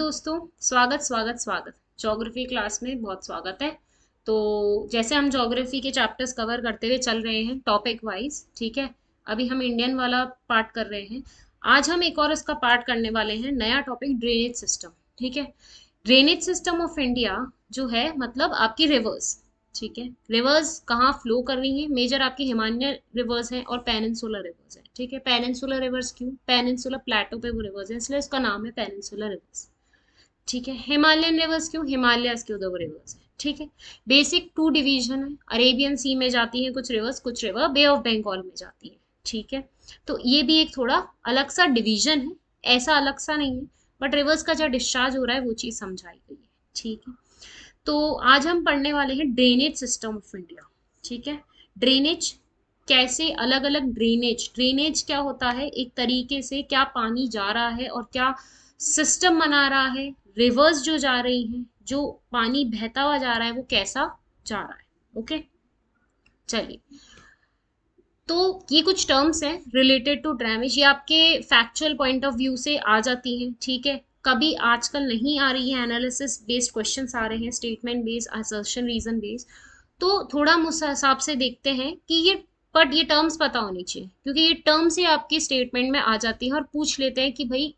दोस्तों, स्वागत स्वागत स्वागत। ज्योग्राफी क्लास में बहुत स्वागत है। तो जैसे हम ज्योग्राफी के चैप्टर्स कवर करते हुए चल रहे हैं टॉपिक वाइज, ठीक है। अभी हम इंडियन वाला पार्ट कर रहे हैं। आज हम एक और इसका पार्ट करने वाले हैं, नया टॉपिक ड्रेनेज सिस्टम, ठीक है। ड्रेनेज सिस्टम ऑफ इंडिया जो है मतलब आपकी रिवर्स, ठीक है। रिवर्स कहाँ फ्लो कर रही हैं? मेजर आपकी हिमालय रिवर्स हैं और पेनिनसुलर रिवर्स हैं, ठीक है। पेनिनसुलर रिवर्स क्यों? पेनिनसुलर प्लेटो पे वो रिवर्स है, इसलिए उसका नाम है पेनिनसुलर रिवर्स, ठीक है। हिमालयन रिवर्स क्यों? हिमालयस के उधर वो रिवर्स है, ठीक है। बेसिक टू डिवीजन है, अरेबियन सी में जाती है कुछ रिवर्स, कुछ रिवर बे ऑफ बंगाल में जाती है, ठीक है। तो ये भी एक थोड़ा अलग सा डिवीजन है, ऐसा अलग सा नहीं है, बट रिवर्स का जो डिस्चार्ज हो रहा है वो चीज समझाई गई है, ठीक है। तो आज हम पढ़ने वाले हैं ड्रेनेज सिस्टम ऑफ इंडिया, ठीक है। ड्रेनेज कैसे, अलग अलग ड्रेनेज, ड्रेनेज क्या होता है, एक तरीके से क्या पानी जा रहा है और क्या सिस्टम बना रहा है। रिवर्स जो जा रही हैं, जो पानी बहता हुआ जा रहा है वो कैसा जा रहा है, ओके। चलिए, तो ये कुछ टर्म्स हैं रिलेटेड टू ड्रेनेज, ये आपके फैक्चुअल पॉइंट ऑफ व्यू से आ जाती हैं, ठीक है। कभी आजकल नहीं आ रही है, एनालिसिस बेस्ड क्वेश्चंस आ रहे हैं, statement based, assertion reason based. तो थोड़ा हम उस हिसाब से देखते हैं कि ये, बट ये टर्म्स पता होनी चाहिए, क्योंकि ये टर्म्स ही आपकी स्टेटमेंट में आ जाती हैं और पूछ लेते हैं कि भाई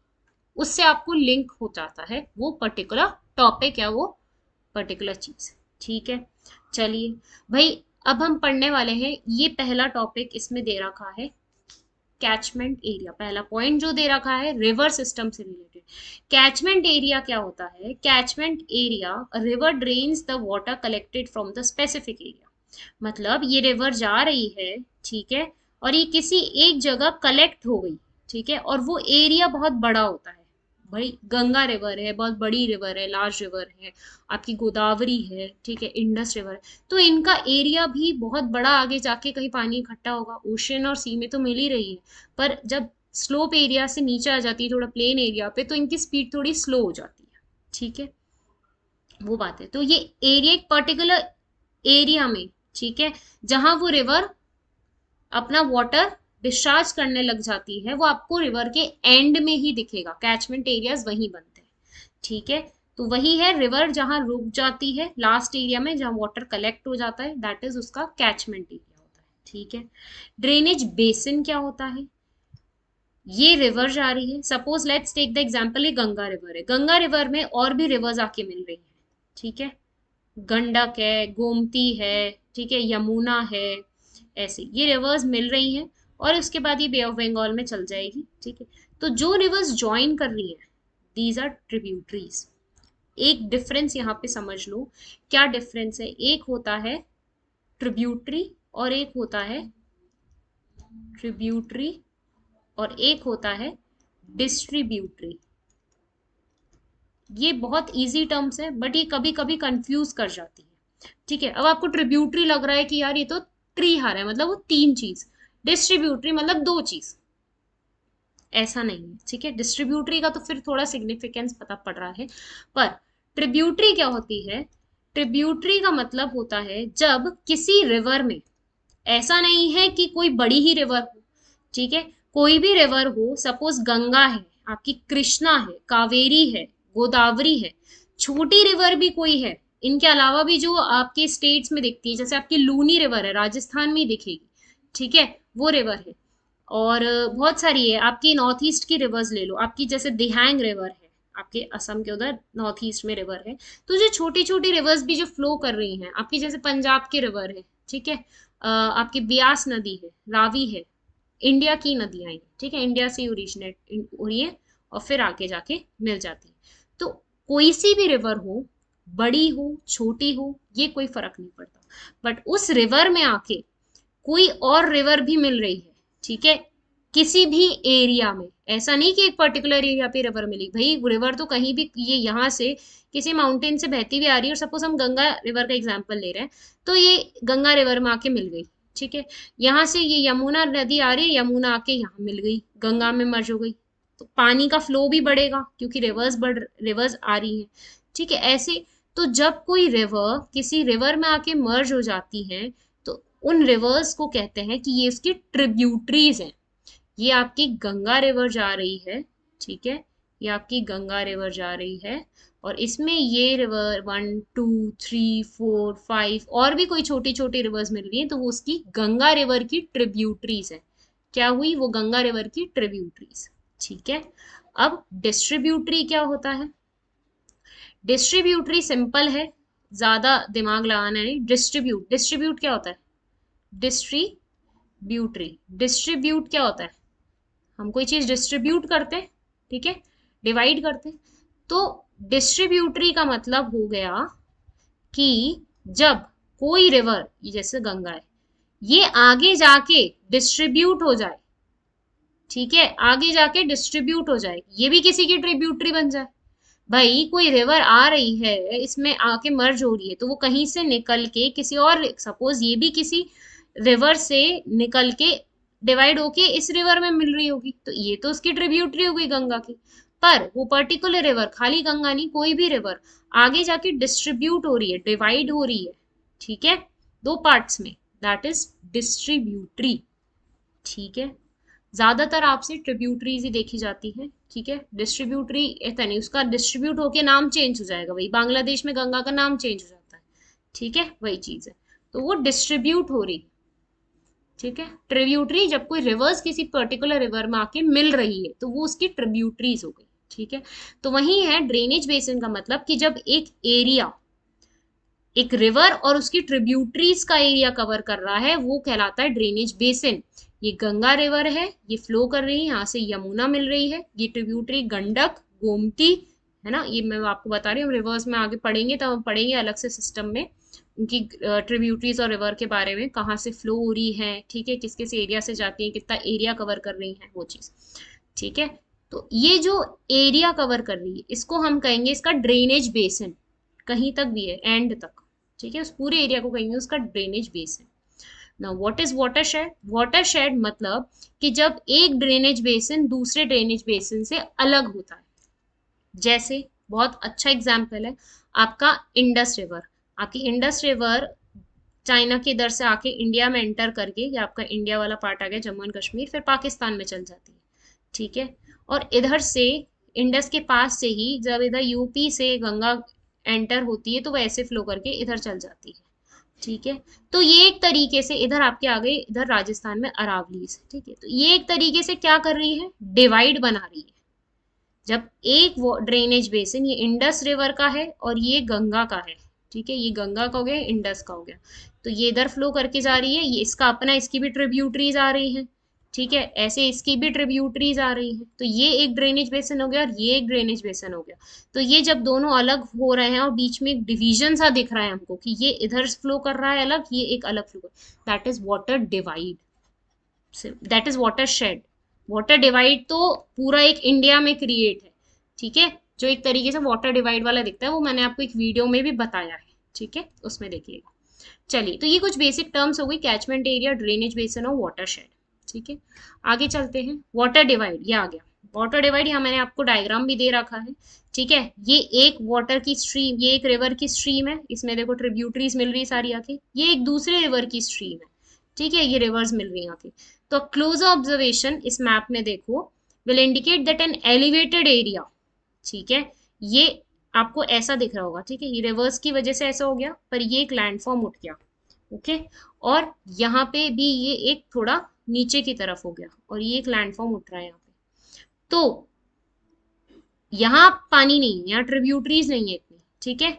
उससे आपको लिंक हो जाता है वो पर्टिकुलर टॉपिक या वो पर्टिकुलर चीज, ठीक है। चलिए भाई, अब हम पढ़ने वाले हैं, ये पहला टॉपिक इसमें दे रखा है कैचमेंट एरिया। पहला पॉइंट जो दे रखा है रिवर सिस्टम से रिलेटेड। कैचमेंट एरिया क्या होता है? Catchment area, river drains the water collected from the specific area. मतलब ये रिवर जा रही है, ठीक है, और ये किसी एक जगह कलेक्ट हो गई, ठीक है, और वो एरिया बहुत बड़ा होता है। भाई गंगा रिवर है, बहुत बड़ी रिवर है, लार्ज रिवर है, आपकी गोदावरी है, ठीक है, इंडस रिवर है। तो इनका एरिया भी बहुत बड़ा, आगे जाके कहीं पानी इकट्ठा होगा, ओशन और सी में तो मिल ही रही है, पर जब स्लोप एरिया से नीचे आ जाती है थोड़ा प्लेन एरिया पे, तो इनकी स्पीड थोड़ी स्लो हो जाती है, ठीक है, वो बात है। तो ये एरिया एक पर्टिकुलर एरिया में, ठीक है, जहां वो रिवर अपना वाटर डिस्चार्ज करने लग जाती है, वो आपको रिवर के एंड में ही दिखेगा। कैचमेंट एरियाज वहीं बनते हैं, ठीक है। तो वही है रिवर जहां रुक जाती है लास्ट एरिया में, जहां वाटर कलेक्ट हो जाता है, दैट इज उसका कैचमेंट एरिया होता है, ठीक है। ड्रेनेज बेसिन क्या होता है? ये रिवर जा रही है, suppose let's take the example, ये गंगा रिवर है, गंगा रिवर में और भी रिवर्स आके मिल रही है, ठीक है। गंडक है, गोमती है, ठीक है, यमुना है, ऐसे ये रिवर्स मिल रही हैं, और उसके बाद ये बे ऑफ बंगाल में चल जाएगी, ठीक है। तो जो रिवर्स ज्वाइन कर रही हैं, दीज आर ट्रिब्यूटरीज। एक डिफरेंस यहाँ पे समझ लो, क्या डिफरेंस है? एक होता है ट्रिब्यूटरी और एक होता है ट्रिब्यूटरी और एक होता है डिस्ट्रीब्यूटरी। ये बहुत इजी टर्म्स है, बट ये कभी कभी कंफ्यूज कर जाती है, ठीक है। अब आपको ट्रिब्यूटरी लग रहा है कि यार ये तो ट्री हार है, मतलब वो तीन चीज, डिस्ट्रीब्यूटरी मतलब दो चीज, ऐसा नहीं है, ठीक है। डिस्ट्रीब्यूटरी का तो फिर थोड़ा सिग्निफिकेंस पता पड़ रहा है, पर ट्रिब्यूटरी क्या होती है? ट्रिब्यूटरी का मतलब होता है जब किसी रिवर में, ऐसा नहीं है कि कोई बड़ी ही रिवर हो, ठीक है, कोई भी रिवर हो, सपोज गंगा है, आपकी कृष्णा है, कावेरी है, गोदावरी है, छोटी रिवर भी कोई है, इनके अलावा भी जो आपके स्टेट्स में दिखती है, जैसे आपकी लूनी रिवर है, राजस्थान में ही दिखेगी, ठीक है, वो रिवर है। और बहुत सारी है, आपकी नॉर्थ ईस्ट की रिवर्स ले लो, आपकी जैसे दिहांग रिवर है, आपके असम के उधर नॉर्थ ईस्ट में रिवर है। तो जो छोटी छोटी रिवर्स भी जो फ्लो कर रही हैं, आपकी जैसे पंजाब की रिवर है, ठीक है, आपकी ब्यास नदी है, रावी है, इंडिया की नदियां हैं, ठीक है, इंडिया से ओरिजिनेट हो रही है और फिर आगे जाके मिल जाती है। तो कोई सी भी रिवर हो, बड़ी हो छोटी हो, ये कोई फर्क नहीं पड़ता, बट उस रिवर में आके कोई और रिवर भी मिल रही है, ठीक है, किसी भी एरिया में, ऐसा नहीं कि एक पर्टिकुलर एरिया पे रिवर मिली, भाई रिवर तो कहीं भी, ये यहाँ से किसी माउंटेन से बहती हुई आ रही है, और सपोज हम गंगा रिवर का एग्जांपल ले रहे हैं, तो ये गंगा रिवर में आके मिल गई, ठीक है। यहाँ से ये यमुना नदी आ रही है, यमुना आके यहाँ मिल गई, गंगा में मर्ज हो गई, तो पानी का फ्लो भी बढ़ेगा क्योंकि रिवर्स आ रही है, ठीक है, ऐसे। तो जब कोई रिवर किसी रिवर में आके मर्ज हो जाती है, तो उन रिवर्स को कहते हैं कि ये उसकी ट्रिब्यूटरीज हैं। ये आपकी गंगा रिवर जा रही है, ठीक है, ये आपकी गंगा रिवर जा रही है, और इसमें ये रिवर 1 2 3 4 5 और भी कोई छोटी छोटी रिवर्स मिल रही है, तो वो उसकी गंगा रिवर की ट्रिब्यूटरीज है। क्या हुई? वो गंगा रिवर की ट्रिब्यूटरीज। ठीक है। अब डिस्ट्रीब्यूटरी क्या होता है? डिस्ट्रीब्यूटरी सिंपल है, ज्यादा दिमाग लगाना नहीं। डिस्ट्रीब्यूट, डिस्ट्रीब्यूट क्या होता है? डिस्ट्रीब्यूटरी, डिस्ट्रीब्यूट क्या होता है? हम कोई चीज डिस्ट्रीब्यूट करते हैं, ठीक है, डिवाइड करते हैं। तो डिस्ट्रीब्यूटरी का मतलब हो गया कि जब कोई रिवर, जैसे गंगा है, ये आगे जाके डिस्ट्रीब्यूट हो जाए, ठीक है, आगे जाके डिस्ट्रीब्यूट हो जाए, ये भी किसी की ट्रिब्यूटरी बन जाए। भाई कोई रिवर आ रही है, इसमें आके मर्ज हो रही है, तो वो कहीं से निकल के किसी और, सपोज ये भी किसी रिवर से निकल के डिवाइड होके इस रिवर में मिल रही होगी, तो ये तो उसकी ट्रिब्यूटरी हो गई गंगा की। पर वो पर्टिकुलर रिवर, खाली गंगा नहीं, कोई भी रिवर आगे जाके डिस्ट्रीब्यूट हो रही है, डिवाइड हो रही है, ठीक है, दो पार्ट्स में, दैट इज डिस्ट्रीब्यूटरी। ठीक है। ज्यादातर आपसे ट्रिब्यूटरीज ही देखी जाती है, ठीक है। डिस्ट्रीब्यूटरी ऐसा नहीं, उसका डिस्ट्रीब्यूट होके नाम चेंज हो जाएगा, वही बांग्लादेश में गंगा का नाम चेंज हो जाता है, ठीक है, वही चीज है। तो वो डिस्ट्रीब्यूट हो रही, ठीक है। ट्रिब्यूटरी जब कोई रिवर्स किसी पर्टिकुलर रिवर में आके मिल रही है, तो वो उसकी ट्रिब्यूटरीज हो गई, ठीक है। तो वही है ड्रेनेज बेसिन का मतलब, कि जब एक एरिया, एक रिवर और उसकी ट्रिब्यूटरीज का एरिया कवर कर रहा है, वो कहलाता है ड्रेनेज बेसिन। ये गंगा रिवर है, ये फ्लो कर रही है, यहाँ से यमुना मिल रही है, ये ट्रिब्यूटरी गंडक, गोमती, है ना, ये मैं आपको बता रही हूँ। रिवर्स में आगे पढ़ेंगे तब हम पढ़ेंगे अलग से सिस्टम में उनकी ट्रिब्यूटरीज और रिवर के बारे में, कहाँ से फ्लो हो रही है, ठीक है, किस किस एरिया से जाती है, कितना एरिया कवर कर रही है, वो चीज, ठीक है। तो ये जो एरिया कवर कर रही है, इसको हम कहेंगे इसका ड्रेनेज बेसिन, कहीं तक भी है, एंड तक, ठीक है, उस पूरे एरिया को कहेंगे उसका drainage basin. Now what is watershed? Watershed मतलब कि जब एक ड्रेनेज बेसिन दूसरे ड्रेनेज बेसिन से अलग होता है। जैसे बहुत अच्छा एग्जाम्पल है आपका इंडस रिवर। आपकी इंडस रिवर चाइना के इधर से आके इंडिया में एंटर करके, ये आपका इंडिया वाला पार्ट आ गया, जम्मू एंड कश्मीर, फिर पाकिस्तान में चल जाती है, ठीक है। और इधर से इंडस के पास से ही जब इधर यूपी से गंगा एंटर होती है, तो वह ऐसे फ्लो करके इधर चल जाती है, ठीक है। तो ये एक तरीके से इधर आपके आ गए, इधर राजस्थान में अरावलीज, ठीक है। तो ये एक तरीके से क्या कर रही है? डिवाइड बना रही है। जब एक वो ड्रेनेज बेसिन, ये इंडस रिवर का है और ये गंगा का है, ठीक है, ये गंगा का हो गया, इंडस का हो गया, तो ये इधर फ्लो करके जा रही है, ये इसका अपना, इसकी भी ट्रिब्यूटरीज आ रही है, ठीक है, ऐसे इसकी भी ट्रिब्यूटरीज आ रही है, तो ये एक ड्रेनेज बेसिन हो गया और ये एक ड्रेनेज बेसिन हो गया। तो ये जब दोनों अलग हो रहे हैं और बीच में एक डिवीजन सा दिख रहा है हमको कि ये इधर फ्लो कर रहा है अलग, ये एक अलग फ्लो कर, that is water divide, that is water shade. Water divide तो पूरा एक इंडिया में क्रिएट है, ठीक है, जो एक तरीके से वाटर डिवाइड वाला दिखता है, वो मैंने आपको एक वीडियो में भी बताया है, ठीक है, उसमें देखिएगा। चलिए, तो ये कुछ बेसिक टर्म्स हो गई, कैचमेंट एरिया, ड्रेनेज बेसिन और वाटर शेड, ठीक है। आगे चलते हैं, वाटर डिवाइड, ये आ गया वाटर डिवाइड। यहाँ मैंने आपको डायग्राम भी दे रखा है, ठीक है। ये एक वाटर की स्ट्रीम, ये एक रिवर की स्ट्रीम है, इसमें देखो ट्रिब्यूटरीज मिल रही है सारी आके, ये एक दूसरे रिवर की स्ट्रीम है, ठीक है, ये रिवर्स मिल रही है आके। तो क्लोज ऑब्जर्वेशन इस मैप में देखो, will indicate that an elevated area, ठीक है, ये आपको ऐसा दिख रहा होगा, ठीक है, ये रिवर्स की वजह से ऐसा हो गया, पर ये एक लैंडफॉर्म उठ गया, ओके। और यहाँ पे भी ये एक थोड़ा नीचे की तरफ हो गया, और ये एक लैंडफॉर्म उठ रहा है यहाँ पे। तो यहाँ पानी नहीं है, यहाँ ट्रिब्यूटरीज नहीं है इतनी, ठीक है,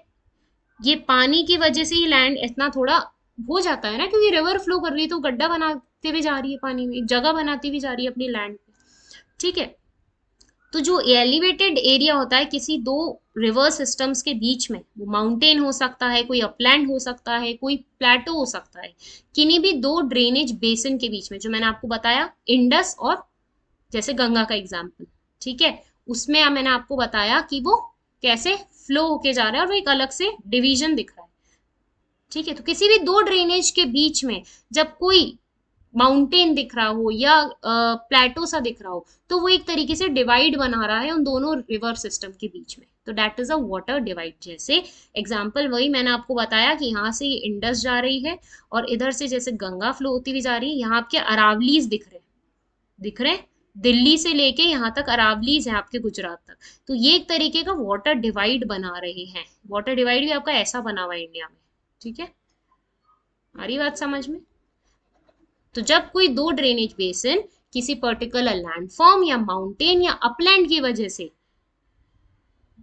ये पानी की वजह से ही लैंड इतना थोड़ा हो जाता है ना, क्योंकि रिवर फ्लो कर रही है तो गड्ढा बनाते हुए जा रही है पानी में, एक जगह बनाती हुई जा रही है अपनी लैंड पे, ठीक है। तो जो एलिवेटेड एरिया होता है किसी दो रिवर सिस्टम्स के बीच में, वो माउंटेन हो सकता है, कोई अपलैंड हो सकता है, कोई प्लेटो हो सकता है, किन्हीं भी दो ड्रेनेज बेसिन के बीच में, जो मैंने आपको बताया इंडस और जैसे गंगा का एग्जाम्पल, ठीक है, उसमें मैंने आपको बताया कि वो कैसे फ्लो होके जा रहा है और वो एक अलग से डिवीजन दिख रहा है, ठीक है। तो किसी भी दो ड्रेनेज के बीच में जब कोई माउंटेन दिख रहा हो या प्लेटो सा दिख रहा हो, तो वो एक तरीके से डिवाइड बना रहा है उन दोनों रिवर सिस्टम के बीच में, तो that is a water divide. जैसे एग्जाम्पल वही मैंने आपको बताया कि यहाँ से इंडस जा रही है और इधर से जैसे गंगा फ्लो होती हुई जा रही है, यहाँ आपके अरावलीज दिख रहे हैं, दिख रहे हैं, दिल्ली से लेके यहाँ तक अरावलीज है आपके गुजरात तक। तो ये एक तरीके का वाटर डिवाइड बना रहे हैं। वाटर डिवाइड भी आपका ऐसा बना हुआ है इंडिया में। ठीक है, आ रही बात समझ में? तो जब कोई दो ड्रेनेज बेसिन किसी पर्टिकुलर लैंडफॉर्म या माउंटेन या अपलैंड की वजह से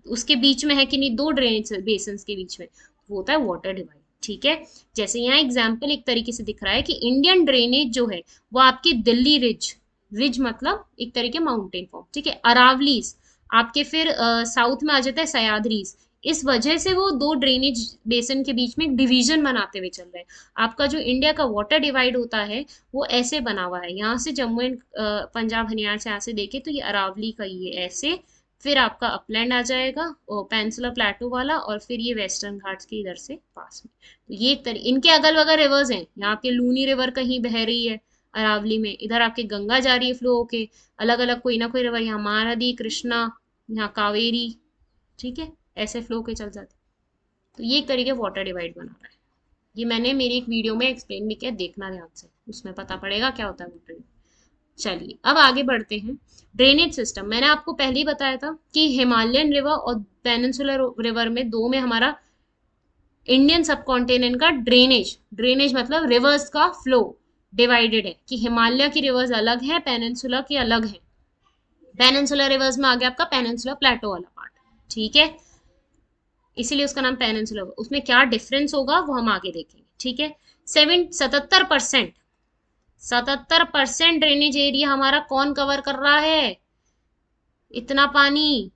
उसके बीच में है कि नहीं, दो ड्रेनेज बेसिन के बीच में, वो होता है वाटर डिवाइड। ठीक है, जैसे यहाँ एग्जाम्पल एक तरीके से दिख रहा है कि इंडियन ड्रेनेज जो है वो आपकी दिल्ली रिज, रिज मतलब एक तरीके माउंटेन फॉर्म, ठीक है, अरावलीज आपके फिर साउथ में आ जाता है सयाद्रीज। इस वजह से वो दो ड्रेनेज बेसिन के बीच में एक डिवीजन बनाते हुए चल रहे हैं। आपका जो इंडिया का वाटर डिवाइड होता है वो ऐसे बना हुआ है, यहाँ से जम्मू एंड पंजाब हरियाणा से यहाँ से देखे तो ये अरावली का ये ऐसे, फिर आपका अपलैंड आ जाएगा और पेंसिलर प्लेटो वाला, और फिर ये वेस्टर्न घाट्स के इधर से पास में। तो ये इनके अगल बगल रिवर्स हैं। यहाँ आपके लूनी रिवर कहीं बह रही है अरावली में, इधर आपके गंगा जा रही है फ्लो होके, अलग अलग कोई ना कोई रिवर, यहाँ महानदी, कृष्णा, यहाँ कावेरी, ठीक है, ऐसे फ्लो के चल जाते। तो ये एक तरीके वाटर डिवाइड बना रहा है। ये मैंने मेरी एक वीडियो में एक्सप्लेन भी किया, देखना ध्यान से, उसमें पता पड़ेगा क्या होता है वाटर डिवाइड। चलिए अब आगे बढ़ते हैं। ड्रेनेज सिस्टम मैंने आपको पहले ही बताया था कि हिमालयन रिवर और पेनिनसुलर रिवर में दो में हमारा इंडियन सब कॉन्टिनेंट का ड्रेनेज, ड्रेनेज मतलब रिवर्स का फ्लो डिवाइडेड है, कि हिमालय की रिवर्स अलग है, पेनिनसुलर की अलग है। पेनिनसुलर रिवर्स में आ गया आपका पेनिनसुलर प्लेटो वाला पार्ट, ठीक है, इसीलिए उसका नाम पेनिनसुलर। उसमें क्या डिफरेंस होगा वो हम आगे देखेंगे। ठीक है, 77% 77% ड्रेनेज एरिया हमारा कौन कवर कर रहा है? इतना पानी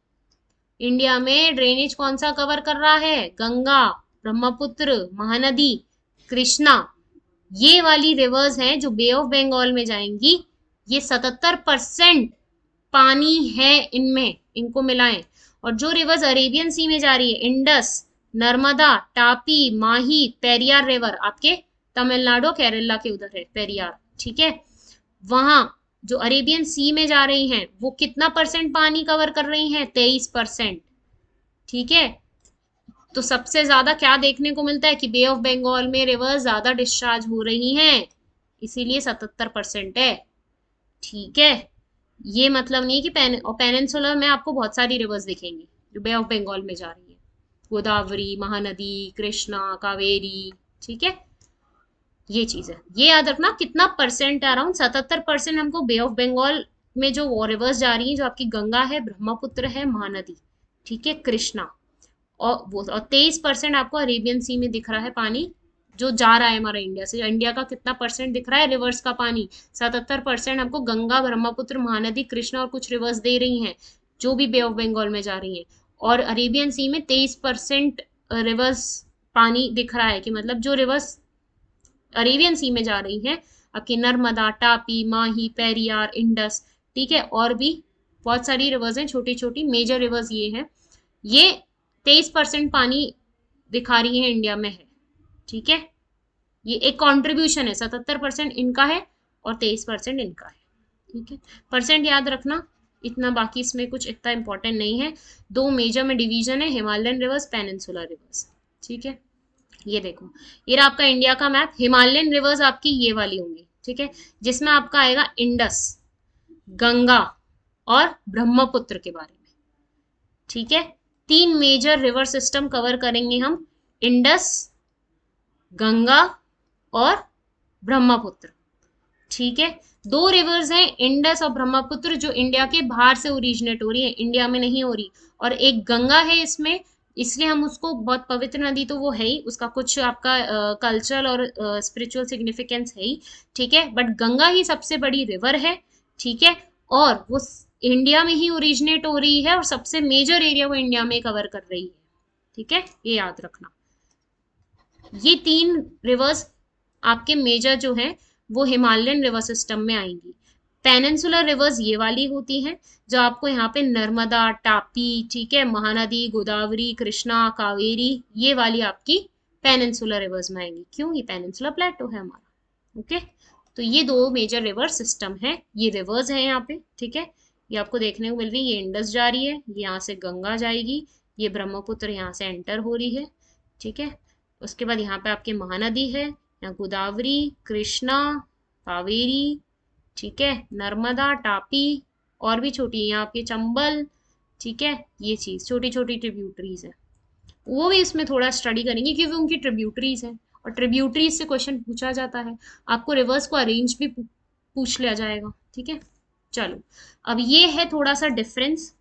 इंडिया में ड्रेनेज कौन सा कवर कर रहा है? गंगा, ब्रह्मपुत्र, महानदी, कृष्णा, ये वाली रिवर्स हैं जो बे ऑफ बंगाल में जाएंगी। ये 77% पानी है इनमें, इनको मिलाएं। और जो रिवर्स अरेबियन सी में जा रही है, इंडस, नर्मदा, टापी, माही, पेरियार रिवर आपके तमिलनाडु केरला के उधर है पेरियार, ठीक है, वहां जो अरेबियन सी में जा रही हैं वो कितना परसेंट पानी कवर कर रही हैं? 23%। ठीक है, तो सबसे ज्यादा क्या देखने को मिलता है कि बे ऑफ बंगाल में रिवर्स ज्यादा डिस्चार्ज हो रही हैं, इसीलिए 77% है। ठीक है, ये मतलब नहीं कि पेनिनसुलर में आपको बहुत सारी रिवर्स दिखेंगी जो बे ऑफ बंगाल में जा रही है, गोदावरी, महानदी, कृष्णा, कावेरी, ठीक है, ये चीज है, ये याद रखना। कितना परसेंट, अराउंड 77% हमको बे ऑफ बंगाल में जो रिवर्स जा रही है, जो आपकी गंगा है, ब्रह्मपुत्र है, महानदी, ठीक है, कृष्णा, और वो, और 23% आपको अरेबियन सी में दिख रहा है पानी जो जा रहा है हमारा इंडिया से। इंडिया का कितना परसेंट दिख रहा है रिवर्स का पानी? 77% हमको गंगा, ब्रह्मपुत्र, महानदी, कृष्णा और कुछ रिवर्स दे रही हैं जो भी बे ऑफ बंगाल में जा रही हैं। और अरेबियन सी में 23% रिवर्स पानी दिख रहा है, कि मतलब जो रिवर्स अरेबियन सी में जा रही है आपकी नर्मदा, टापी, माही, पेरियार, इंडस, ठीक है, और भी बहुत सारी रिवर्स हैं, छोटी छोटी मेजर रिवर्स ये है। ये 23% पानी दिखा रही है इंडिया में है, ठीक है, ये एक कंट्रीब्यूशन है। 77% इनका है और 23% इनका है, ठीक है, परसेंट याद रखना इतना, बाकी इसमें कुछ इतना इंपॉर्टेंट नहीं है। दो मेजर में डिवीजन है, हिमालयन रिवर्स, पेनिनसुलर रिवर्स, ठीक है। ये देखो, ये रहा आपका इंडिया का मैप। हिमालयन रिवर्स आपकी ये वाली होंगी, ठीक है, जिसमें आपका आएगा इंडस, गंगा और ब्रह्मपुत्र के बारे में, ठीक है। तीन मेजर रिवर सिस्टम कवर करेंगे हम, इंडस, गंगा और ब्रह्मपुत्र, ठीक है। दो रिवर्स हैं इंडस और ब्रह्मपुत्र जो इंडिया के बाहर से ओरिजिनेट हो रही है, इंडिया में नहीं हो रही, और एक गंगा है इसमें, इसलिए हम उसको बहुत पवित्र नदी तो वो है ही, उसका कुछ आपका कल्चरल और स्पिरिचुअल सिग्निफिकेंस है ही, ठीक है, बट गंगा ही सबसे बड़ी रिवर है, ठीक है, और वो इंडिया में ही ओरिजिनेट हो रही है और सबसे मेजर एरिया वो इंडिया में कवर कर रही है, ठीक है, ये याद रखना। ये तीन रिवर्स आपके मेजर जो है वो हिमालयन रिवर सिस्टम में आएंगी। पेनिनसुलर रिवर्स ये वाली होती हैं जो आपको यहाँ पे नर्मदा, टापी, ठीक है, महानदी, गोदावरी, कृष्णा, कावेरी, ये वाली आपकी पेनिनसुलर रिवर्स में आएंगी। क्यों? ये पेनिनसुलर प्लेटो है हमारा, ओके। तो ये दो मेजर रिवर सिस्टम है, ये रिवर्स है यहाँ पे, ठीक है, ये आपको देखने को मिल रही है। ये इंडस जा रही है, ये यहाँ से गंगा जाएगी, ये ब्रह्मपुत्र यहाँ से एंटर हो रही है, ठीक है। उसके बाद यहाँ पे आपकी महानदी है, यहाँ गोदावरी, कृष्णा, कावेरी, ठीक है, नर्मदा, टापी, और भी छोटी है यहाँ आपके चंबल, ठीक है, ये चीज छोटी छोटी ट्रिब्यूटरीज है, वो भी इसमें थोड़ा स्टडी करेंगे क्योंकि उनकी ट्रिब्यूटरीज है, और ट्रिब्यूटरीज से क्वेश्चन पूछा जाता है। आपको रिवर्स को अरेंज भी पूछ लिया जाएगा, ठीक है। चलो, अब ये है थोड़ा सा डिफरेंस,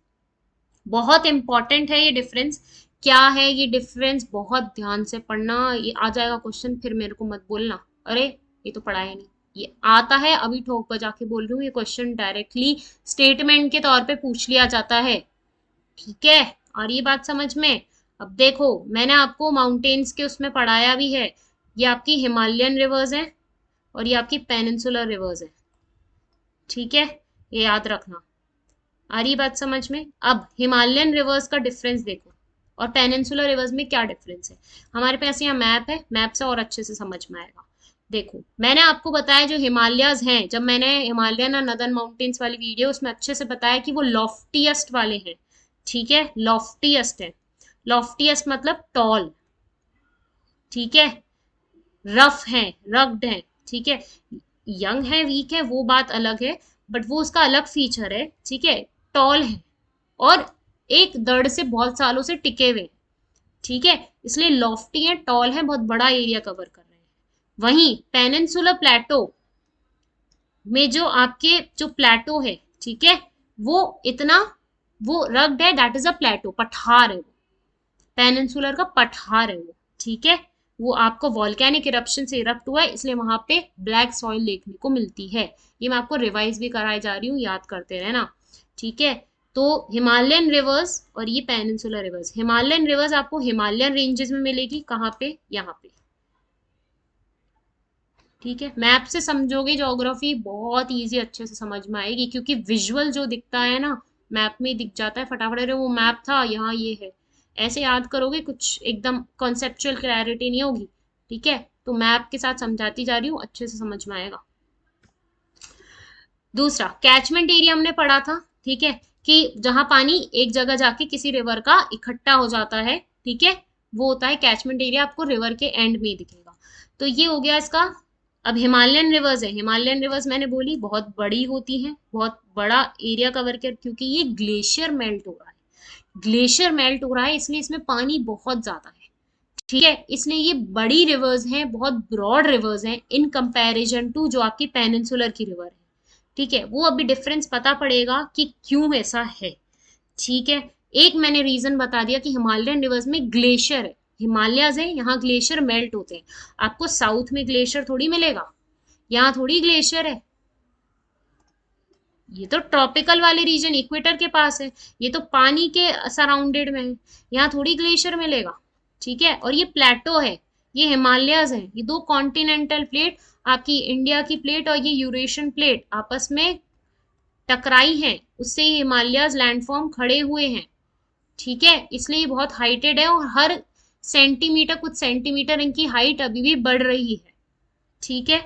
बहुत इंपॉर्टेंट है ये डिफरेंस। क्या है ये डिफरेंस, बहुत ध्यान से पढ़ना, ये आ जाएगा क्वेश्चन, फिर मेरे को मत बोलना अरे ये तो पढ़ा है नहीं। ये आता है, अभी ठोक बजा के बोल रही हूँ, ये क्वेश्चन डायरेक्टली स्टेटमेंट के तौर पे पूछ लिया जाता है, ठीक है। और ये बात समझ में, अब देखो मैंने आपको माउंटेन्स के उसमें पढ़ाया भी है, ये आपकी हिमालयन रिवर्स है और ये आपकी पेनिनसुलर रिवर्स है, ठीक है, ये याद रखना। आ रही बात समझ में। अब हिमालयन रिवर्स का डिफरेंस देखो और पेनिनसुलर रिवर्स में क्या डिफरेंस है। हमारे पास यहाँ मैप है, मैप से और अच्छे से समझ में आएगा। देखो मैंने आपको बताया जो हिमालयाज हैं, जब मैंने हिमालयन और नदर्न माउंटेन्स वाली वीडियो उसमें अच्छे से बताया कि वो लॉफ्टीएस्ट वाले हैं, ठीक है, लॉफ्टीएस्ट है। लॉफ्टीएस्ट मतलब टॉल, ठीक है, रफ है, रग्ड है, ठीक है। यंग है, वीक है, वो बात अलग है, बट वो उसका अलग फीचर है, ठीक है। टॉल है और एक दर्द से बहुत सालों से टिके हुए, ठीक है, इसलिए लॉफ्टी है, टॉल है, बहुत बड़ा एरिया कवर कर रहे हैं। वहीं पेनिनसुलर प्लेटो में जो आपके जो प्लेटो है, ठीक है, वो इतना, वो रग्ड है, दैट इज अ प्लेटो, पठार है वो, पेनिनसुलर का पठार है वो, ठीक है। वो आपको वॉल्केनिक इरप्शन से इरप्ट हुआ है, इसलिए वहां पे ब्लैक सॉइल देखने को मिलती है। ये मैं आपको रिवाइज भी कराई जा रही हूँ, याद करते रहना, ठीक है। तो हिमालयन रिवर्स और ये पेनिनसुलर रिवर्स, हिमालयन रिवर्स आपको हिमालयन रेंजेस में मिलेगी, कहाँ पे, यहाँ पे, ठीक है। मैप से समझोगे ज्योग्राफी बहुत इजी, अच्छे से समझ में आएगी, क्योंकि विजुअल जो दिखता है ना मैप में दिख जाता है फटाफट, अरे वो मैप था यहाँ ये है, ऐसे याद करोगे कुछ एकदम कॉन्सेप्चुअल क्लैरिटी नहीं होगी, ठीक है। तो मैप के साथ समझाती जा रही हूँ, अच्छे से समझ में आएगा। दूसरा कैचमेंट एरिया हमने पढ़ा था, ठीक है, कि जहां पानी एक जगह जाके किसी रिवर का इकट्ठा हो जाता है, ठीक है, वो होता है कैचमेंट एरिया, आपको रिवर के एंड में ही दिखेगा। तो ये हो गया इसका। अब हिमालयन रिवर्स है, हिमालयन रिवर्स मैंने बोली बहुत बड़ी होती हैं, बहुत बड़ा एरिया कवर कर, क्योंकि ये ग्लेशियर मेल्ट हो रहा है, ग्लेशियर मेल्ट हो रहा है, इसलिए इसमें पानी बहुत ज्यादा है, ठीक है। इसलिए ये बड़ी रिवर्स हैं, बहुत ब्रॉड रिवर्स हैं इन कंपैरिजन टू जो आपकी पेनिनसुलर की रिवर है, ठीक है। वो अभी डिफरेंस पता पड़ेगा कि क्यों ऐसा है, ठीक है। एक मैंने रीजन बता दिया कि हिमालयन रिवर्स में ग्लेशियर है, हिमालयाज है, यहाँ ग्लेशियर मेल्ट होते हैं। आपको साउथ में ग्लेशियर थोड़ी मिलेगा, यहाँ थोड़ी ग्लेशियर है, ये तो ट्रॉपिकल वाले रीजन इक्वेटर के पास है, ये तो पानी के सराउंडेड में है, यहाँ थोड़ी ग्लेशियर मिलेगा, ठीक है। और ये प्लेटो है, ये हिमालयाज है, ये दो कॉन्टिनेंटल प्लेट, आपकी इंडिया की प्लेट और ये यूरेशियन प्लेट आपस में टकराई हैं, उससे ये हिमालयाज लैंडफॉर्म खड़े हुए हैं, ठीक है। इसलिए ये बहुत हाइटेड है और हर सेंटीमीटर, कुछ सेंटीमीटर इनकी हाइट अभी भी बढ़ रही है, ठीक है।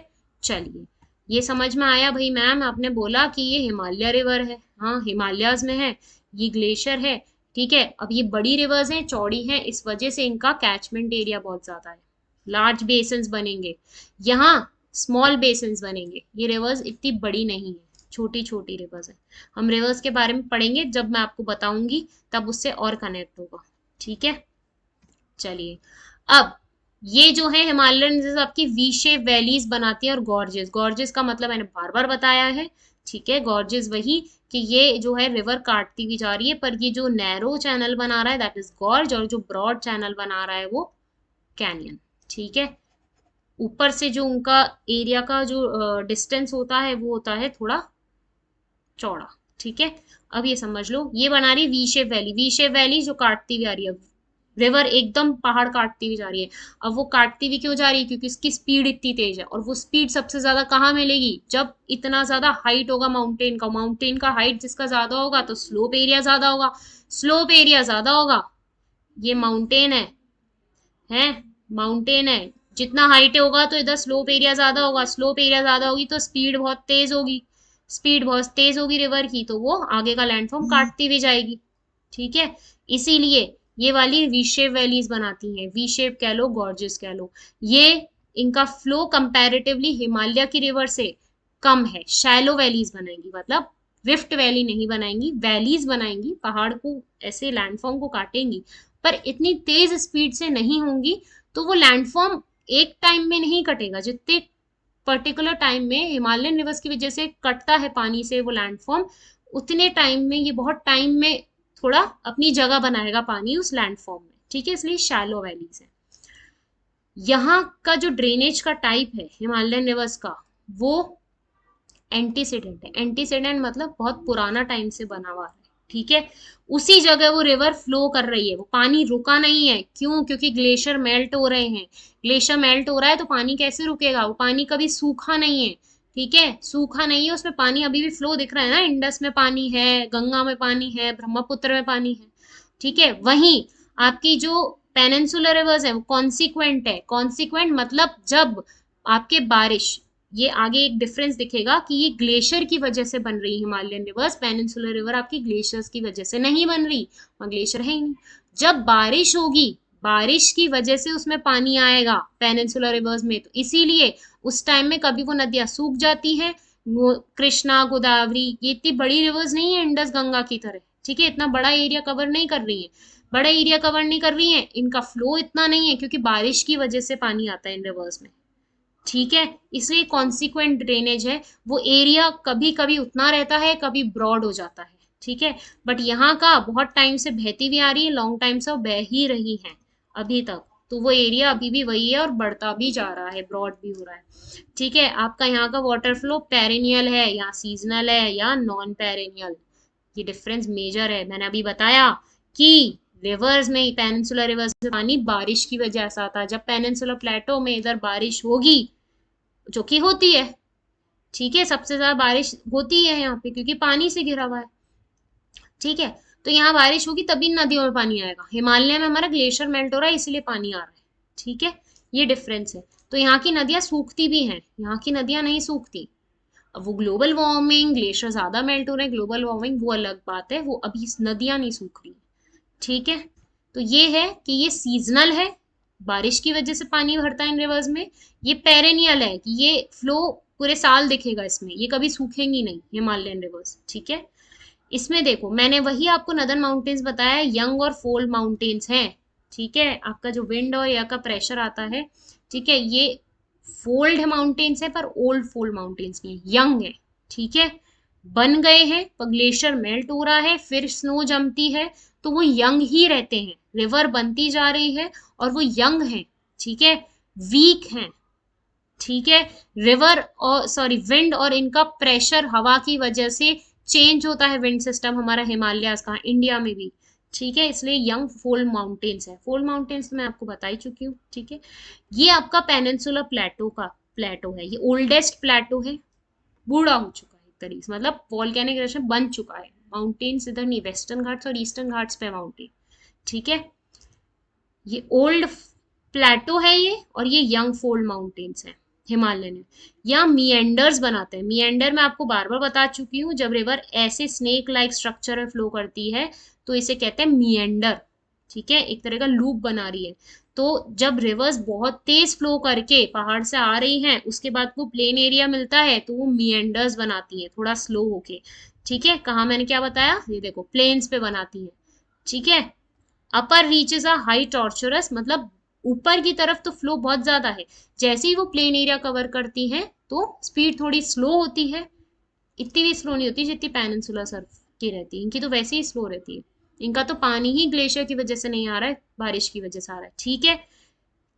चलिए, ये समझ में आया भाई मैम, आपने बोला कि ये हिमालय रिवर है, हाँ हिमालयाज में है, ये ग्लेशियर है, ठीक है। अब ये बड़ी रिवर्स हैं, चौड़ी हैं, इस वजह से इनका कैचमेंट एरिया बहुत ज्यादा है, लार्ज बेसिन्स बनेंगे, यहाँ स्मॉल बेसिन्स बनेंगे, ये रिवर्स इतनी बड़ी नहीं है, छोटी छोटी रिवर्स है। हम रिवर्स के बारे में पढ़ेंगे जब मैं आपको बताऊंगी, तब उससे और कनेक्ट होगा, ठीक है। चलिए, अब ये जो है हिमालयन रेंजेस आपकी वी शेप वैलीज बनाती है, और गॉर्जेस, गॉर्जेस का मतलब मैंने बार बार बताया है, ठीक है। गॉर्जेस वही कि ये जो है रिवर काटती हुई जा रही है, पर ये जो नैरो चैनल बना रहा है दैट इज गॉर्ज, और जो ब्रॉड चैनल बना रहा है वो कैनियन, ठीक है। ऊपर से जो उनका एरिया का जो डिस्टेंस होता है वो होता है थोड़ा चौड़ा, ठीक है। अब ये समझ लो, ये बना रही V shape valley, V shape valley जो काटती हुई आ रही है, रिवर एकदम पहाड़ काटती हुई जा रही है। अब वो काटती हुई क्यों जा रही है, क्योंकि इसकी स्पीड इतनी तेज है, और वो स्पीड सबसे ज्यादा कहाँ मिलेगी, जब इतना ज्यादा हाइट होगा माउंटेन का, माउंटेन का हाइट जिसका ज्यादा होगा तो स्लोप एरिया ज्यादा होगा, स्लोप एरिया ज्यादा होगा, ये माउंटेन है माउंटेन है, जितना हाइट होगा तो इधर स्लोप एरिया ज्यादा होगा, स्लोप एरिया ज्यादा होगी तो स्पीड बहुत तेज होगी, स्पीड बहुत तेज होगी रिवर की, तो वो आगे का लैंडफॉर्म काटती हुई जाएगी, ठीक है। इसीलिए ये वाली वी शेप वैलीज बनाती हैं, वी शेप कह लो, गॉर्जेस कह लो। ये इनका फ्लो कंपैरेटिवली हिमालय की रिवर से कम है, शैलो वैलीज बनाएंगी, मतलब रिफ्ट वैली नहीं बनाएंगी, वैलीज बनाएंगी, पहाड़ को ऐसे लैंडफॉर्म को काटेंगी, पर इतनी तेज स्पीड से नहीं होंगी। तो वो लैंडफॉर्म एक टाइम में नहीं कटेगा, जितने पर्टिकुलर टाइम में हिमालयन रिवर्स की वजह से कटता है पानी से वो लैंडफॉर्म, उतने टाइम में ये बहुत टाइम में थोड़ा अपनी जगह बनाएगा पानी उस लैंडफॉर्म में, ठीक है, इसलिए शैलो वैलीज है। यहाँ का जो ड्रेनेज का टाइप है हिमालयन रिवर्स का, वो एंटीसीडेंट है। एंटीसीडेंट मतलब बहुत पुराना टाइम से बना हुआ है, ठीक है, उसी जगह वो रिवर फ्लो कर रही है, वो पानी रुका नहीं है। क्यों? क्योंकि ग्लेशियर मेल्ट हो रहे हैं। ग्लेशियर मेल्ट हो रहा है तो पानी कैसे रुकेगा? वो पानी कभी सूखा नहीं है, ठीक है, सूखा नहीं है, उसमें पानी अभी भी फ्लो दिख रहा है ना, इंडस में पानी है, गंगा में पानी है, ब्रह्मपुत्र में पानी है, ठीक है। वहीं आपकी जो पेनिनसुलर रिवर्स है वो कॉन्सिक्वेंट है। कॉन्सिक्वेंट मतलब जब आपके बारिश, ये आगे एक डिफरेंस दिखेगा कि ये ग्लेशियर की वजह से बन रही है हिमालयन रिवर्स, पेनिनसुलर रिवर आपकी ग्लेशियर्स की वजह से नहीं बन रही, वहां ग्लेशियर है ही नहीं। जब बारिश होगी, बारिश की वजह से उसमें पानी आएगा पेनिनसुलर रिवर्स में, तो इसीलिए उस टाइम में कभी वो नदियां सूख जाती हैं। कृष्णा, गोदावरी, ये इतनी बड़ी रिवर्स नहीं है इंडस गंगा की तरह, ठीक है, इतना बड़ा एरिया कवर नहीं कर रही है, बड़ा एरिया कवर नहीं कर रही है, इनका फ्लो इतना नहीं है क्योंकि बारिश की वजह से पानी आता है इन रिवर्स में, ठीक है। इसलिए कॉन्सिक्वेंट ड्रेनेज है, वो एरिया कभी कभी उतना रहता है, कभी ब्रॉड हो जाता है, ठीक है। बट यहाँ का बहुत टाइम से बहती भी आ रही है, लॉन्ग टाइम से बह ही रही है अभी तक, तो वो एरिया अभी भी वही है और बढ़ता भी जा रहा है, ब्रॉड भी हो रहा है, ठीक है। आपका यहाँ का वाटर फ्लो पेरेनियल है या सीजनल है या नॉन पेरेनियल, ये डिफरेंस मेजर है। मैंने अभी बताया कि रिवर्स में, पेनिनसुलर रिवर्स में पानी बारिश की वजह से आता है, जब पेनिनसुलर प्लेटो में इधर बारिश होगी, जो कि होती है, ठीक है, सबसे ज्यादा बारिश होती है यहाँ पे क्योंकि पानी से घिरा हुआ है, ठीक है। तो यहाँ बारिश होगी तभी नदियों में पानी आएगा, हिमालय में हमारा ग्लेशियर मेल्ट हो रहा है इसलिए पानी आ रहा है, ठीक है, ये डिफरेंस है। तो यहाँ की नदियां सूखती भी हैं, यहाँ की नदियां नहीं सूखती। अब वो ग्लोबल वार्मिंग, ग्लेशियर ज्यादा मेल्ट हो रहे हैं, ग्लोबल वार्मिंग वो अलग बात है, वो अभी नदियां नहीं सूख रही, ठीक है। तो ये है कि ये सीजनल है, बारिश की वजह से पानी भरता है इन रिवर्स में। ये पेरेनियल है कि ये फ्लो पूरे साल दिखेगा इसमें, ये कभी सूखेंगी नहीं हिमालयन रिवर्स, ठीक है। इसमें देखो मैंने वही आपको नदर्न माउंटेन्स बताया, यंग और फोल्ड माउंटेन्स हैं, ठीक है। आपका जो विंड और एयर का प्रेशर आता है, ठीक है, ये फोल्ड माउंटेन्स है पर ओल्ड फोल्ड माउंटेन्स नहीं है, यंग है, ठीक है। बन गए हैं पर ग्लेशियर मेल्ट हो रहा है, फिर स्नो जमती है, तो वो यंग ही रहते हैं, रिवर बनती जा रही है और वो यंग है, ठीक है, वीक है, ठीक है। रिवर और सॉरी विंड और इनका प्रेशर हवा की वजह से चेंज होता है, विंड सिस्टम हमारा हिमालयाज का, इंडिया में भी, ठीक है, इसलिए यंग फोल्ड माउंटेन्स है। फोल्ड माउंटेन्स तो मैं आपको बता ही चुकी हूँ, ठीक है। ये आपका पेनिनसुलर प्लेटो का प्लेटो है, ये ओल्डेस्ट प्लेटो है, बूढ़ा हो चुका है एक तरीके से, मतलब वॉल्केनिक इरेप्शन बन चुका है। माउंटेन्स इधर नहीं, वेस्टर्न घाट्स और ईस्टर्न घाट्स पे माउंटेन, ठीक है। ये ओल्ड प्लेटो है ये, और ये यंग फोल्ड माउंटेन्स है हिमालय में। या मिएंडर्स बनाते हैं, मिएंडर मैं आपको बार बार बता चुकी हूँ, जब रिवर ऐसे स्नेक लाइक स्ट्रक्चर में फ्लो करती है तो इसे कहते हैं मिएंडर, ठीक है, एक तरह का लूप बना रही है। तो जब रिवर्स बहुत तेज फ्लो करके पहाड़ से आ रही हैं, उसके बाद वो प्लेन एरिया मिलता है तो वो मिएंडर्स बनाती है थोड़ा स्लो होके, ठीक है। कहा मैंने क्या बताया, ये देखो प्लेन्स पे बनाती है, ठीक है। अपर रीचेस आर हाई टॉर्चरस, मतलब ऊपर की तरफ तो फ्लो बहुत ज्यादा है, जैसे ही वो प्लेन एरिया कवर करती हैं तो स्पीड थोड़ी स्लो होती है, इतनी भी स्लो नहीं होती जितनी पेनिनसुलर सर्फ की रहती है, इनकी तो वैसे ही स्लो रहती है। इनका तो पानी ही ग्लेशियर की वजह से नहीं आ रहा है, बारिश की वजह से आ रहा है, ठीक है।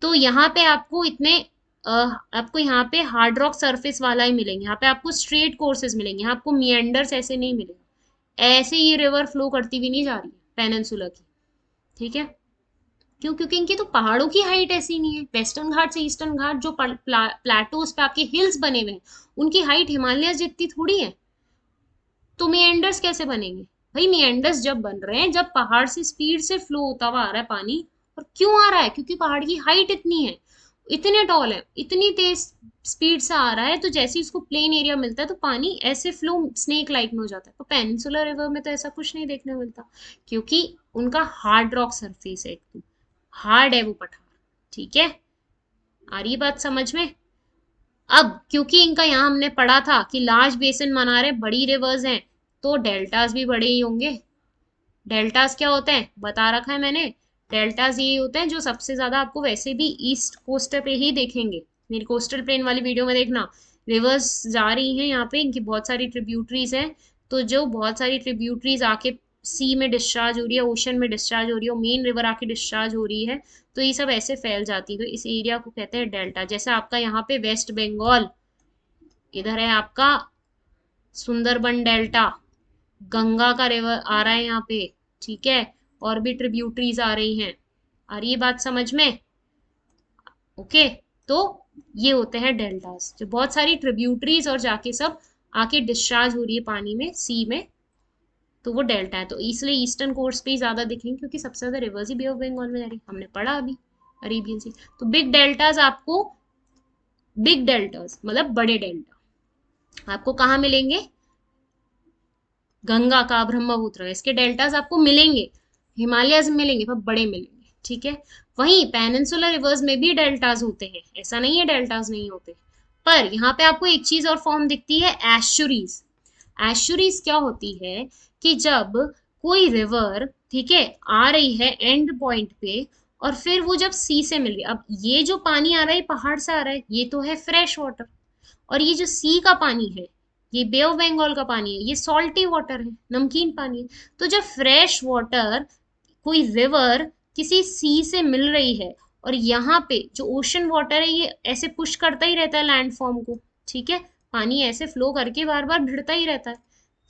तो यहाँ पे आपको इतने आपको यहाँ पे हार्ड रॉक सरफेस वाला ही मिलेंगे, यहाँ पे आपको स्ट्रेट कोर्सेज मिलेंगे, यहाँ आपको मिएंडर्स ऐसे नहीं मिलेंगे, ऐसे ये रिवर फ्लो करती भी नहीं जा रही है पेनिनसुलर की, ठीक है। क्यों? क्योंकि इनकी तो पहाड़ों की हाइट ऐसी नहीं है, वेस्टर्न घाट से ईस्टर्न घाट जो प्लाटोज पे आपके हिल्स बने हुए हैं, उनकी हाइट हिमालय जितनी थोड़ी है, तो मिएंडर्स कैसे बनेंगे? भाई मिएंडर्स जब बन रहे हैं जब पहाड़ से स्पीड से फ्लो होता हुआ आ रहा है पानी, और क्यों आ रहा है? क्योंकि पहाड़ की हाइट इतनी है, इतने टॉल है, इतनी तेज स्पीड से आ रहा है, तो जैसे ही उसको प्लेन एरिया मिलता है तो पानी ऐसे फ्लो स्नेक लाइक में हो जाता है। तो पेनिनसुलर रिवर में तो ऐसा कुछ नहीं देखने को मिलता, क्योंकि उनका हार्ड रॉक सरफेस है, हार्ड है वो पठार, ठीक है। आ रही बात समझ में? अब क्योंकि इनका यहाँ हमने पढ़ा था कि लार्ज बेसिन मना रहे बड़ी रिवर्स हैं, तो डेल्टास भी बड़े ही होंगे। डेल्टास क्या होते हैं बता रखा है मैंने। डेल्टास ये होते हैं जो सबसे ज्यादा आपको वैसे भी ईस्ट कोस्ट पे ही देखेंगे। मेरी कोस्टल प्लेन वाली वीडियो में देखना, रिवर्स जा रही हैं यहाँ पे, इनकी बहुत सारी ट्रिब्यूटरीज हैं। तो जो बहुत सारी ट्रिब्यूटरीज आके सी में डिस्चार्ज हो रही है, ओशन में डिस्चार्ज हो रही है, और मेन रिवर आके डिस्चार्ज हो रही है, तो ये सब ऐसे फैल जाती है। तो इस एरिया को कहते हैं डेल्टा। जैसे आपका यहाँ पे वेस्ट बंगाल, इधर है आपका सुंदरबन डेल्टा, गंगा का रिवर आ रहा है यहाँ पे, ठीक है, और भी ट्रिब्यूटरीज आ रही हैं। आ रही है बात समझ में? ओके। तो ये होते हैं डेल्टास, जो बहुत सारी ट्रिब्यूटरीज और जाके सब आके डिस्चार्ज हो रही है पानी में, सी में, तो वो डेल्टा है। तो इसलिए ईस्टर्न कोर्स पे ही ज्यादा दिखेंगे, क्योंकि सबसे ज्यादा रिवर्स ही बे ऑफ बंगाल में जा रही, हमने पढ़ा अभी अरेबियन सी। तो बिग डेल्टाज आपको, बिग डेल्टाज मतलब बड़े डेल्टा आपको कहाँ मिलेंगे? गंगा का, ब्रह्मपुत्र, इसके डेल्टास आपको मिलेंगे, हिमालयस में मिलेंगे पर बड़े मिलेंगे, ठीक है। वहीं पेनिनसुलर रिवर्स में भी डेल्टास होते हैं, ऐसा नहीं है डेल्टास नहीं होते। पर यहाँ पे आपको एक चीज और फॉर्म दिखती है, एस्चुरीज। एस्चुरीज क्या होती है कि जब कोई रिवर, ठीक है, आ रही है एंड पॉइंट पे, और फिर वो जब सी से मिल रही है, अब ये जो पानी आ रहा है पहाड़ से आ रहा है, ये तो है फ्रेश वाटर, और ये जो सी का पानी है, ये बे ऑफ बंगाल का पानी है, ये सॉल्टी वाटर है, नमकीन पानी है। तो जब फ्रेश वाटर कोई रिवर किसी सी से मिल रही है, और यहाँ पे जो ओशन वाटर है ये ऐसे पुश करता ही रहता है लैंडफॉर्म को, ठीक है, पानी ऐसे फ्लो करके बार बार भिड़ता ही रहता है,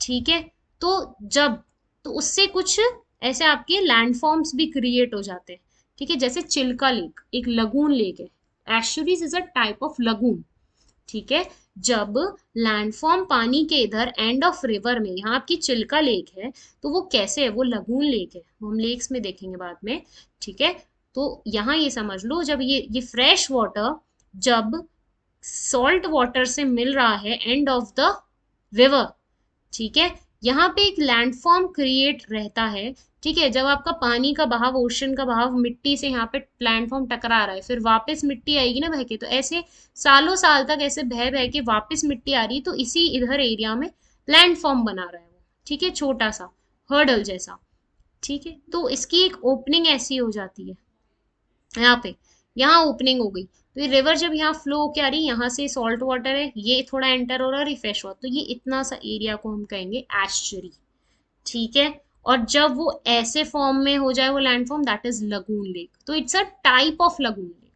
ठीक है। तो जब, तो उससे कुछ ऐसे आपके लैंडफॉर्म्स भी क्रिएट हो जाते हैं, ठीक है। जैसे चिल्का लेक एक लगून लेक है, estuaries is a type of lagoon, ठीक है। जब लैंडफॉर्म पानी के इधर एंड ऑफ रिवर में, यहाँ आपकी चिल्का लेक है, तो वो कैसे है, वो लगून लेक है, वो हम लेक्स में देखेंगे बाद में, ठीक है। तो यहाँ ये समझ लो, जब ये फ्रेश वाटर जब सॉल्ट वाटर से मिल रहा है एंड ऑफ द रिवर, ठीक है, यहाँ पे एक लैंडफॉर्म क्रिएट रहता है, ठीक है। जब आपका पानी का बहाव, ओशन का बहाव मिट्टी से यहाँ पे लैंडफॉर्म टकरा रहा है, फिर वापस मिट्टी आएगी ना बह के, तो ऐसे सालों साल तक ऐसे बह बह के वापस मिट्टी आ रही है, तो इसी इधर एरिया में लैंडफॉर्म बना रहा है वो, ठीक है, छोटा सा हर्डल जैसा, ठीक है। तो इसकी एक ओपनिंग ऐसी हो जाती है यहाँ पे, यहाँ ओपनिंग हो गई, तो ये रिवर जब यहाँ फ्लो होके आ रही है, यहाँ से सॉल्ट वाटर है, ये थोड़ा एंटर हो रहा है, रिफ्रेश वाटर, तो ये इतना सा एरिया को हम कहेंगे एस्चुरी, ठीक है। और जब वो ऐसे फॉर्म में हो जाए वो landform, that is lagoon lake, तो it's a type of lagoon lake.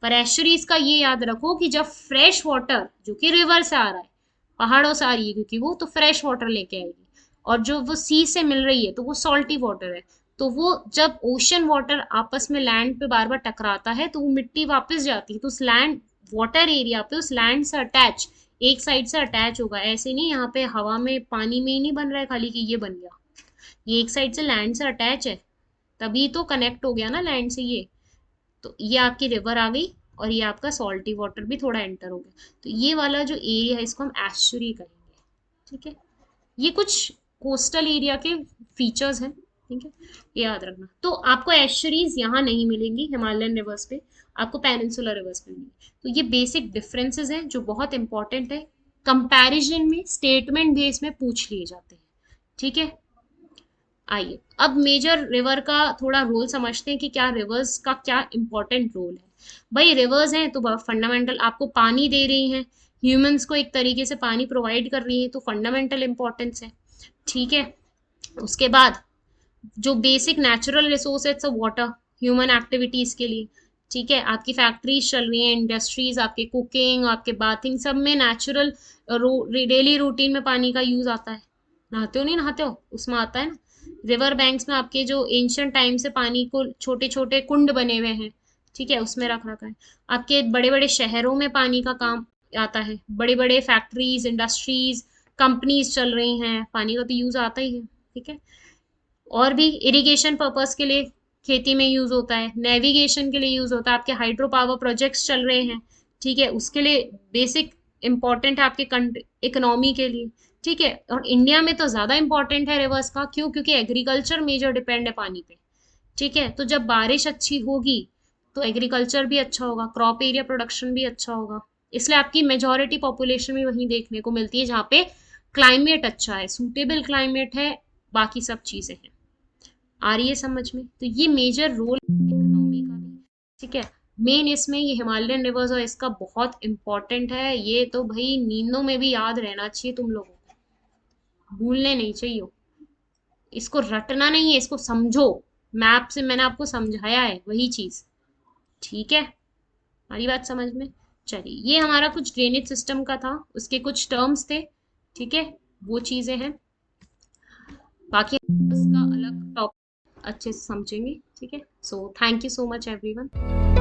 पर एस्चुरीज का ये याद रखो कि जब फ्रेश वाटर जो कि रिवर से आ रहा है, पहाड़ों से आ रही है, क्योंकि वो तो फ्रेश वाटर लेके आएगी, और जो वो सी से मिल रही है तो वो सॉल्टी वाटर है, तो वो जब ओशन वाटर आपस में लैंड पे बार बार टकराता है, तो वो मिट्टी वापस जाती है, तो उस लैंड वाटर एरिया पे, उस लैंड से अटैच, एक साइड से अटैच होगा, ऐसे नहीं यहाँ पे हवा में पानी में ही नहीं बन रहा है खाली कि ये बन गया, ये एक साइड से लैंड से अटैच है, तभी तो कनेक्ट हो गया ना लैंड से ये। तो ये आपकी रिवर आ गई, और ये आपका सॉल्टी वाटर भी थोड़ा एंटर हो गया, तो ये वाला जो एरिया है इसको हम एस्चुरी कहेंगे, ठीक है। ये कुछ कोस्टल एरिया के फीचर्स हैं, ठीक है, ये याद रखना। तो आपको एस्चुरीज यहाँ नहीं मिलेंगी हिमालयन रिवर्स पे, आपको पेनिनसुलर रिवर्स पे मिलेंगी। तो ये बेसिक डिफरेंसेस हैं जो बहुत इंपॉर्टेंट है, कंपैरिजन में स्टेटमेंट बेस में पूछ लिए जाते हैं, ठीक है। आइए अब मेजर रिवर का थोड़ा रोल समझते हैं कि क्या रिवर्स का क्या इंपॉर्टेंट रोल है। भाई रिवर्स हैं तो फंडामेंटल आपको पानी दे रही हैं, ह्यूमंस को एक तरीके से पानी प्रोवाइड कर रही है, तो फंडामेंटल इंपॉर्टेंस है, ठीक है। उसके बाद जो basic natural resources of water human activities के लिए, ठीक है, आपकी फैक्ट्रीज चल रही हैं, इंडस्ट्रीज, आपके कुकिंग, आपके बाथिंग, सब में नेचुरल डेली रूटीन में पानी का यूज आता है। नहाते हो नहीं नहाते हो, उसमें आता है ना। रिवर बैंक्स में आपके जो एंशियंट टाइम से पानी को छोटे छोटे कुंड बने हुए हैं, ठीक है, उसमें रख रखा है। आपके बड़े बड़े शहरों में पानी का काम आता है, बड़े बड़े फैक्ट्रीज, इंडस्ट्रीज, कंपनीज चल रही हैं, पानी का तो यूज आता ही है, ठीक है। और भी इरिगेशन पर्पस के लिए खेती में यूज होता है, नेविगेशन के लिए यूज होता है, आपके हाइड्रो पावर प्रोजेक्ट्स चल रहे हैं, ठीक है, उसके लिए बेसिक इंपॉर्टेंट है आपके इकोनॉमी के लिए, ठीक है। और इंडिया में तो ज्यादा इंपॉर्टेंट है रिवर्स का, क्यों? क्योंकि एग्रीकल्चर मेजर डिपेंड है पानी पे, ठीक है। तो जब बारिश अच्छी होगी तो एग्रीकल्चर भी अच्छा होगा, क्रॉप एरिया प्रोडक्शन भी अच्छा होगा, इसलिए आपकी मेजॉरिटी पॉपुलेशन में वहीं देखने को मिलती है जहाँ पे क्लाइमेट अच्छा है, सूटेबल क्लाइमेट है, बाकी सब चीजें हैं। आ रही है समझ में? तो ये मेजर रोल इकोनॉमी का भी, ठीक है। मेन इसमें ये हिमालयन रिवर्स और इसका बहुत इंपॉर्टेंट है, ये तो भाई नींदों में भी याद रहना चाहिए तुम लोगों को, भूलने नहीं चाहिए। इसको रटना नहीं है, इसको समझो। मैप से मैंने आपको समझाया है वही चीज, ठीक है। हमारी बात समझ में? चलिए, ये हमारा कुछ ड्रेनेज सिस्टम का था, उसके कुछ टर्म्स थे, ठीक है, वो चीजें हैं। बाकी हम उसका अलग टॉपिक अच्छे से समझेंगे, ठीक है। So thank you so much everyone.